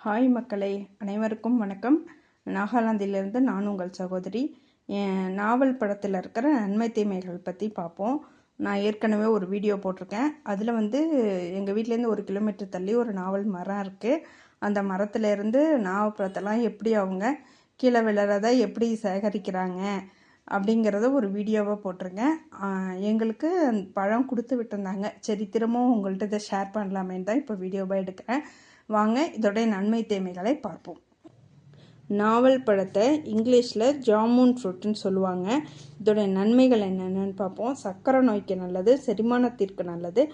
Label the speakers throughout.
Speaker 1: Hi மக்களே, அனைவருக்கும் வணக்கம். நாகாலாந்திலிருந்து நான் உங்கள் சகோதரி. நாவல் படத்தில் இருக்கிற நன்மை தீமைகள் பற்றி பார்ப்போம். நான் ஏற்கனவே ஒரு வீடியோ போட்டிருக்கேன். அதில் எங்கள் வீட்டிலேருந்து 1 கிலோமீட்டர் தள்ளி ஒரு நாவல் மரம் இருக்குது. அந்த மரத்துலேருந்து நாவப்பழத்தெல்லாம் எப்படி அவங்க கீழே விழுறதை எப்படி சேகரிக்கிறாங்க அப்படிங்கிறத ஒரு வீடியோவாக போட்டிருக்கேன். எங்களுக்கு பழம் கொடுத்து விட்டுருந்தாங்க. சரி, திரும்பவும் உங்கள்கிட்ட இதை ஷேர் பண்ணலாமேன்னு தான் இப்போ வீடியோவாக எடுக்கிறேன். வாங்க இதோடைய நன்மை தீமைகளை பார்ப்போம். நாவல் பழத்தை இங்கிலீஷில் ஜாமூன் ஃப்ரூட்டுன்னு சொல்லுவாங்க. இதோடைய நன்மைகள் என்னென்னு பார்ப்போம். சர்க்கரை நோய்க்கு நல்லது, செரிமானத்திற்கு நல்லது.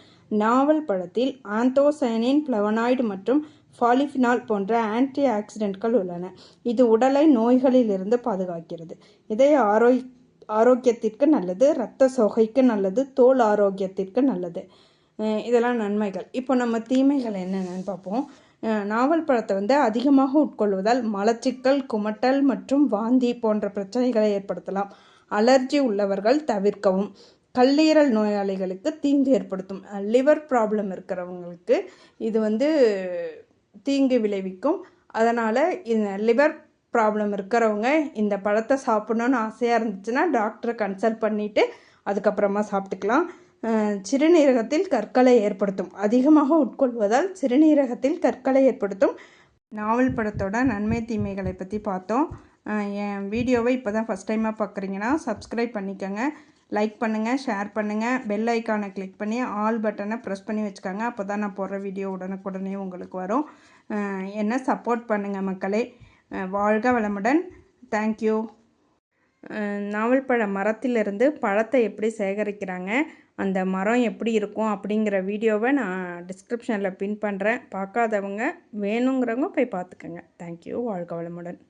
Speaker 1: நாவல் பழத்தில் ஆந்தோசயனின், ஃப்ளவனாய்டு மற்றும் பாலிஃபினால் போன்ற ஆன்டி ஆக்சிடென்ட்கள் உள்ளன. இது உடலை நோய்களிலிருந்து பாதுகாக்கிறது. இதய ஆரோக்கியத்திற்கு நல்லது, இரத்த சோகைக்கு நல்லது, தோல் ஆரோக்கியத்திற்கு நல்லது. இதெல்லாம் நன்மைகள். இப்போ நம்ம தீமைகள் என்னென்னு பார்ப்போம். நாவல் பழத்தை அதிகமாக உட்கொள்வதால் மலச்சிக்கல், குமட்டல் மற்றும் வாந்தி போன்ற பிரச்சனைகளை ஏற்படுத்தலாம். அலர்ஜி உள்ளவர்கள் தவிர்க்கவும். கல்லீரல் நோயாளிகளுக்கு தீங்கு ஏற்படுத்தும். லிவர் ப்ராப்ளம் இருக்கிறவங்களுக்கு இது தீங்கு விளைவிக்கும். அதனால் இந்த லிவர் ப்ராப்ளம் இருக்கிறவங்க இந்த பழத்தை சாப்பிடணுன்னு ஆசையாக இருந்துச்சுன்னா டாக்டரை கன்சல்ட் பண்ணிவிட்டு அதுக்கப்புறமா சாப்பிட்டுக்கலாம். சிறுநீரகத்தில் கற்களை ஏற்படுத்தும். அதிகமாக உட்கொள்வதால் சிறுநீரகத்தில் கற்களை ஏற்படுத்தும். நாவல் பழத்தோட நன்மை தீமைகளை பற்றி பார்த்தோம். என் வீடியோவை இப்போ தான் ஃபஸ்ட் டைமாக பார்க்குறீங்கன்னா சப்ஸ்கிரைப் பண்ணிக்கோங்க, லைக் பண்ணுங்கள், ஷேர் பண்ணுங்கள், பெல் ஐக்கானை கிளிக் பண்ணி ஆல் பட்டனை ப்ரெஸ் பண்ணி வச்சுக்கோங்க. அப்போ தான் நான் போடுற வீடியோ உடனுக்குடனே உங்களுக்கு வரும். என்ன சப்போர்ட் பண்ணுங்கள் மக்களே. வாழ்க வளமுடன். தேங்க்யூ. நாவல் பழ மரத்திலிருந்து பழத்தை எப்படி சேகரிக்கிறாங்க, அந்த மரம் எப்படி இருக்கும் அப்படிங்கிற வீடியோவை நான் டிஸ்கிரிப்ஷனில் பின் பண்ணுறேன். பார்க்காதவங்க வேணுங்கிறவங்க போய் பார்த்துக்கோங்க. தேங்க்யூ. வாழ்க வளமுடன்.